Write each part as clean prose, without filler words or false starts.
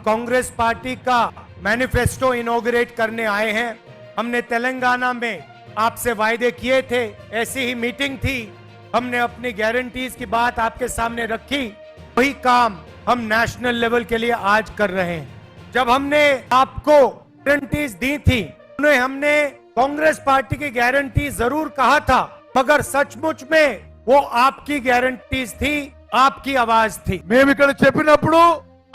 Congress party का manifesto inaugurate करने आए हैं। हमने तेलंगाना में आपसे वायदे किए थे, ऐसी ही मीटिंग थी, हमने अपनी गारंटीज की बात आपके सामने रखी। वही काम हम नेशनल लेवल के लिए आज कर रहे हैं। जब हमने आपको गारंटीज दी थी, उन्हें हमने कांग्रेस पार्टी की गारंटी जरूर कहा था, मगर सचमुच में वो आपकी गारंटीज थी, आपकी आवाज थी। మేము ఇక్కడ చెప్పినప్పుడు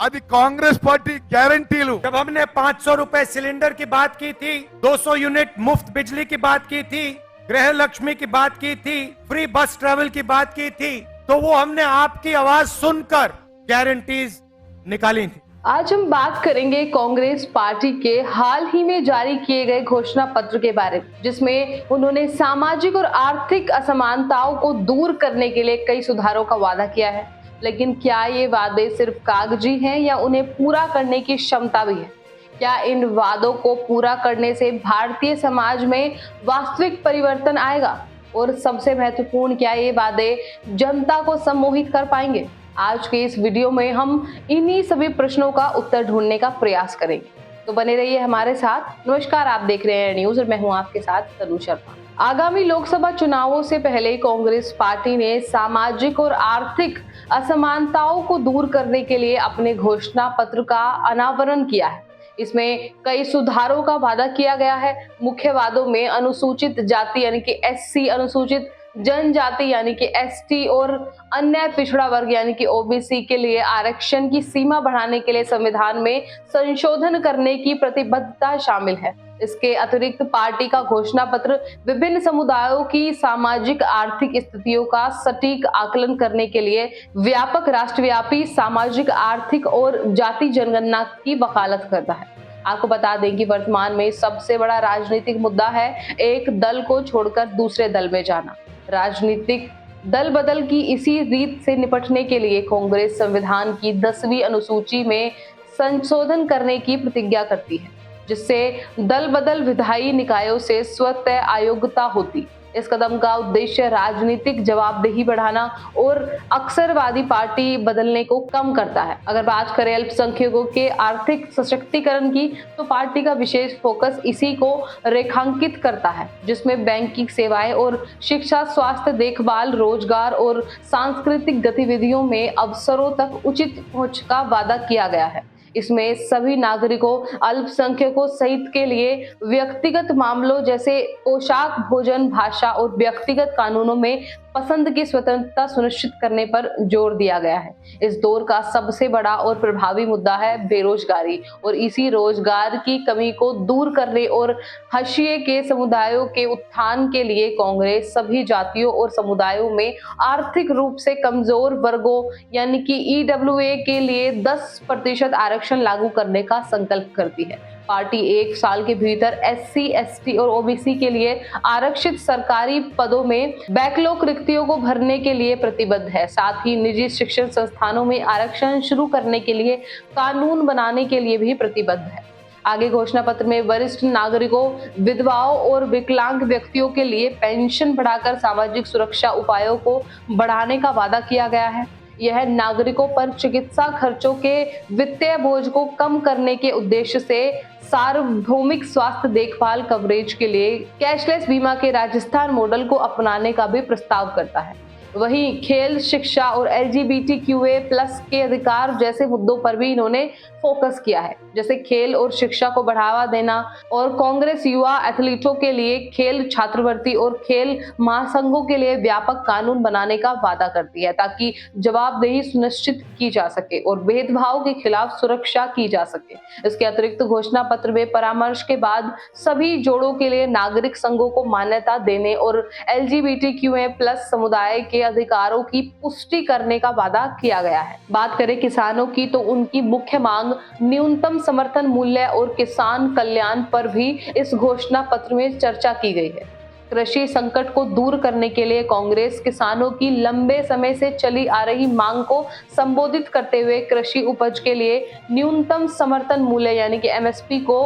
అది కాంగ్రెస్ పార్టీ గ్యారంటీలు। जब हमने 500 रुपए सिलेंडर की बात की थी, 200 यूनिट मुफ्त बिजली की बात की थी, गृह लक्ष्मी की बात की थी, फ्री बस ट्रैवल की बात की थी, तो वो हमने आपकी आवाज सुनकर गारंटीज निकाली थी। आज हम बात करेंगे कांग्रेस पार्टी के हाल ही में जारी किए गए घोषणा पत्र के बारे में, जिसमें उन्होंने सामाजिक और आर्थिक असमानताओं को दूर करने के लिए कई सुधारों का वादा किया है। लेकिन क्या ये वादे सिर्फ कागजी हैं या उन्हें पूरा करने की क्षमता भी है? क्या इन वादों को पूरा करने से भारतीय समाज में वास्तविक परिवर्तन आएगा? और सबसे महत्वपूर्ण, क्या ये वादे जनता को सम्मोहित कर पाएंगे? आज के इस वीडियो में हम इन्हीं सभी प्रश्नों का उत्तर ढूंढने का प्रयास करेंगे, तो बने रहिए हमारे साथ। नमस्कार, आप देख रहे हैं न्यूज और मैं हूं आपके साथ तनु शर्मा। आगामी लोकसभा चुनावों से पहले कांग्रेस पार्टी ने सामाजिक और आर्थिक असमानताओं को दूर करने के लिए अपने घोषणा पत्र का अनावरण किया है। इसमें कई सुधारों का वादा किया गया है। मुख्य वादों में अनुसूचित जाति यानी कि एससी, अनुसूचित जनजाति यानी कि एसटी और अन्य पिछड़ा वर्ग यानी कि ओबीसी के लिए आरक्षण की सीमा बढ़ाने के लिए संविधान में संशोधन करने की प्रतिबद्धता शामिल है। इसके अतिरिक्त पार्टी का घोषणा पत्र विभिन्न समुदायों की सामाजिक आर्थिक स्थितियों का सटीक आकलन करने के लिए व्यापक राष्ट्रव्यापी सामाजिक आर्थिक और जाति जनगणना की वकालत करता है। आपको बता दें कि वर्तमान में सबसे बड़ा राजनीतिक मुद्दा है एक दल को छोड़कर दूसरे दल में जाना। राजनीतिक दल बदल की इसी रीत से निपटने के लिए कांग्रेस संविधान की 10वीं अनुसूची में संशोधन करने की प्रतिज्ञा करती है, जिससे दल बदल विधायी निकायों से स्वतः अयोग्यता होती। इस कदम का उद्देश्य राजनीतिक जवाबदेही बढ़ाना और अक्सरवादी पार्टी बदलने को कम करता है। अगर बात करें अल्पसंख्यकों के आर्थिक सशक्तिकरण की, तो पार्टी का विशेष फोकस इसी को रेखांकित करता है, जिसमें बैंकिंग सेवाएं और शिक्षा, स्वास्थ्य देखभाल, रोजगार और सांस्कृतिक गतिविधियों में अवसरों तक उचित पहुंच का वादा किया गया है। इसमें सभी नागरिकों, अल्पसंख्यकों सहित के लिए व्यक्तिगत मामलों जैसे पोशाक, भोजन, भाषा और व्यक्तिगत कानूनों में पसंद की स्वतंत्रता सुनिश्चित करने पर जोर दिया गया है। इस दौर का सबसे बड़ा और प्रभावी मुद्दा है बेरोजगारी, और इसी रोजगार की कमी को दूर करने और हाशिए के समुदायों के उत्थान के लिए कांग्रेस सभी जातियों और समुदायों में आर्थिक रूप से कमजोर वर्गों यानी कि ईडब्ल्यूए के लिए 10% आरक्षण लागू करने का संकल्प करती है। पार्टी 1 साल के भीतर एससी, एसटी और ओबीसी के लिए आरक्षित सरकारी पदों में बैकलॉग रिक्तियों को भरने के लिए प्रतिबद्ध है। साथ ही निजी शिक्षण संस्थानों में आरक्षण शुरू करने के लिए कानून बनाने के लिए भी प्रतिबद्ध है। आगे घोषणा पत्र में वरिष्ठ नागरिकों, विधवाओं और विकलांग व्यक्तियों के लिए पेंशन बढ़ाकर सामाजिक सुरक्षा उपायों को बढ़ाने का वादा किया गया है। यह नागरिकों पर चिकित्सा खर्चों के वित्तीय बोझ को कम करने के उद्देश्य से सार्वभौमिक स्वास्थ्य देखभाल कवरेज के लिए कैशलेस बीमा के राजस्थान मॉडल को अपनाने का भी प्रस्ताव करता है। वहीं खेल, शिक्षा और LGBTQA+ के अधिकार जैसे मुद्दों पर भी इन्होंने फोकस किया है, जैसे खेल और शिक्षा को बढ़ावा देना, और कांग्रेस युवा एथलीटों के लिए खेल छात्रवृत्ति और खेल महासंघों के लिए व्यापक कानून बनाने का वादा करती है, ताकि जवाबदेही सुनिश्चित की जा सके और भेदभाव के खिलाफ सुरक्षा की जा सके। इसके अतिरिक्त घोषणा पत्र में परामर्श के बाद सभी जोड़ों के लिए नागरिक संघों को मान्यता देने और LGBTQA+ समुदाय के अधिकारों की पुष्टि करने का वादा किया गया है। बात करें किसानों की, तो उनकी मुख्य मांग न्यूनतम समर्थन मूल्य और किसान कल्याण पर भी इस घोषणा पत्र में चर्चा की गई है। कृषि संकट को दूर करने के लिए कांग्रेस किसानों की लंबे समय से चली आ रही मांग को संबोधित करते हुए कृषि उपज के लिए न्यूनतम समर्थन मूल्य यानी कि MSP को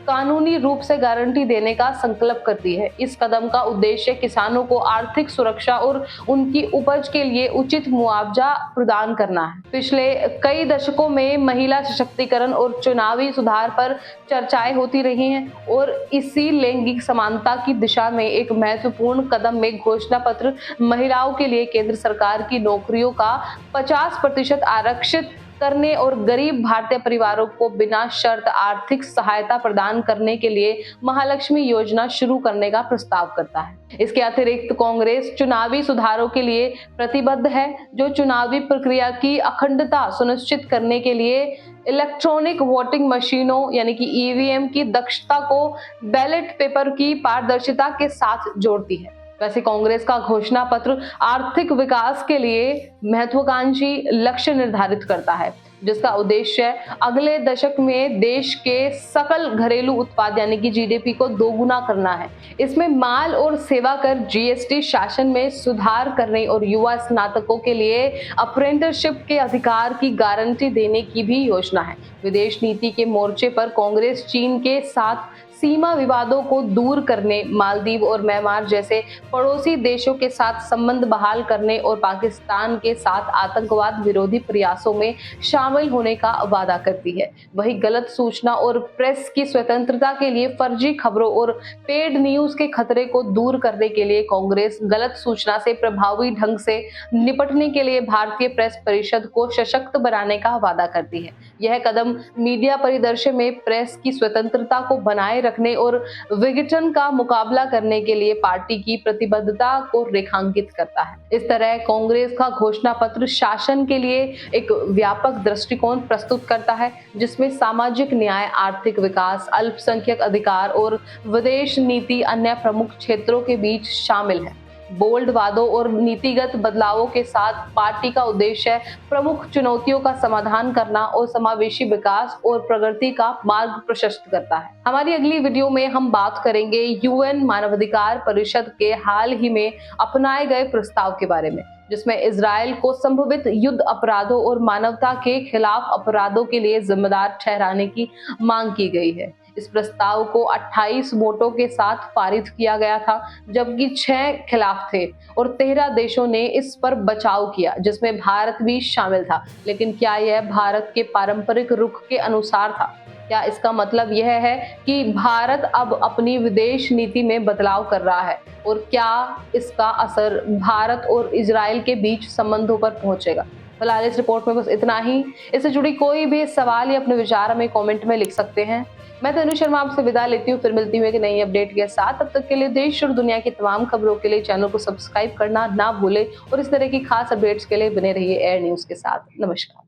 कानूनी रूप से गारंटी देने का संकल्प करती है। इस कदम का उद्देश्य किसानों को आर्थिक सुरक्षा और उनकी उपज के लिए उचित मुआवजा प्रदान करना है। पिछले कई दशकों में महिला सशक्तिकरण और चुनावी सुधार पर चर्चाएं होती रही हैं और इसी लैंगिक समानता की दिशा में एक महत्वपूर्ण कदम में घोषणा पत्र महिलाओं के लिए केंद्र सरकार की नौकरियों का 50% आरक्षित करने और गरीब भारतीय परिवारों को बिना शर्त आर्थिक सहायता प्रदान करने के लिए महालक्ष्मी योजना शुरू करने का प्रस्ताव करता है। इसके अतिरिक्त कांग्रेस चुनावी सुधारों के लिए प्रतिबद्ध है, जो चुनावी प्रक्रिया की अखंडता सुनिश्चित करने के लिए इलेक्ट्रॉनिक वोटिंग मशीनों यानी कि ईवीएम की दक्षता को बैलेट पेपर की पारदर्शिता के साथ जोड़ती है। वैसे कांग्रेस का घोषणा पत्र आर्थिक विकास के लिए महत्वाकांक्षी लक्ष्य निर्धारित करता है, जिसका उद्देश्य अगले दशक में देश के सकल घरेलू उत्पाद यानी कि जीडीपी को दोगुना करना है। इसमें माल और सेवा कर, जीएसटी शासन में सुधार करने और युवा स्नातकों के लिए अप्रेंटिसशिप के अधिकार की गारंटी देने की भी योजना है। विदेश नीति के मोर्चे पर कांग्रेस चीन के साथ सीमा विवादों को दूर करने, मालदीव और म्यांमार जैसे पड़ोसी देशों के साथ संबंध बहाल करने और पाकिस्तान के साथ आतंकवाद विरोधी प्रयासों में शामिल होने का वादा करती है। वही गलत सूचना और प्रेस की स्वतंत्रता के लिए फर्जी खबरों और पेड न्यूज के खतरे को दूर करने के लिए कांग्रेस गलत सूचना से प्रभावी ढंग से निपटने के लिए भारतीय प्रेस परिषद को सशक्त बनाने का वादा करती है। यह कदम मीडिया परिदृश्य में प्रेस की स्वतंत्रता को बनाए रखने और विघटन का मुकाबला करने के लिए पार्टी की प्रतिबद्धता को रेखांकित करता है। इस तरह कांग्रेस का घोषणा पत्र शासन के लिए एक व्यापक दृष्टिकोण प्रस्तुत करता है, जिसमें सामाजिक न्याय, आर्थिक विकास, अल्पसंख्यक अधिकार और विदेश नीति अन्य प्रमुख क्षेत्रों के बीच शामिल है। बोल्ड वादों और नीतिगत बदलावों के साथ पार्टी का उद्देश्य प्रमुख चुनौतियों का समाधान करना और समावेशी विकास और प्रगति का मार्ग प्रशस्त करता है। हमारी अगली वीडियो में हम बात करेंगे यूएन मानवाधिकार परिषद के हाल ही में अपनाए गए प्रस्ताव के बारे में, जिसमें इजराइल को संभावित युद्ध अपराधों और मानवता के खिलाफ अपराधों के लिए जिम्मेदार ठहराने की मांग की गई है। इस प्रस्ताव को 28 वोटों के साथ पारित किया गया था, जबकि 6 खिलाफ थे और 13 देशों ने इस पर बचाव किया, जिसमें भारत भी शामिल था। लेकिन क्या यह भारत के पारंपरिक रुख के अनुसार था? क्या इसका मतलब यह है कि भारत अब अपनी विदेश नीति में बदलाव कर रहा है? और क्या इसका असर भारत और इजराइल के बीच संबंधों पर पहुंचेगा? फिलहाल इस रिपोर्ट में बस इतना ही। इससे जुड़ी कोई भी सवाल या अपने विचार हमें कमेंट में लिख सकते हैं। मैं तनु शर्मा आपसे विदा लेती हूँ, फिर मिलती हूँ एक नई अपडेट के साथ। तब तक के लिए देश और दुनिया की तमाम खबरों के लिए चैनल को सब्सक्राइब करना ना भूलें और इस तरह की खास अपडेट्स के लिए बने रहिए एयर न्यूज के साथ। नमस्कार।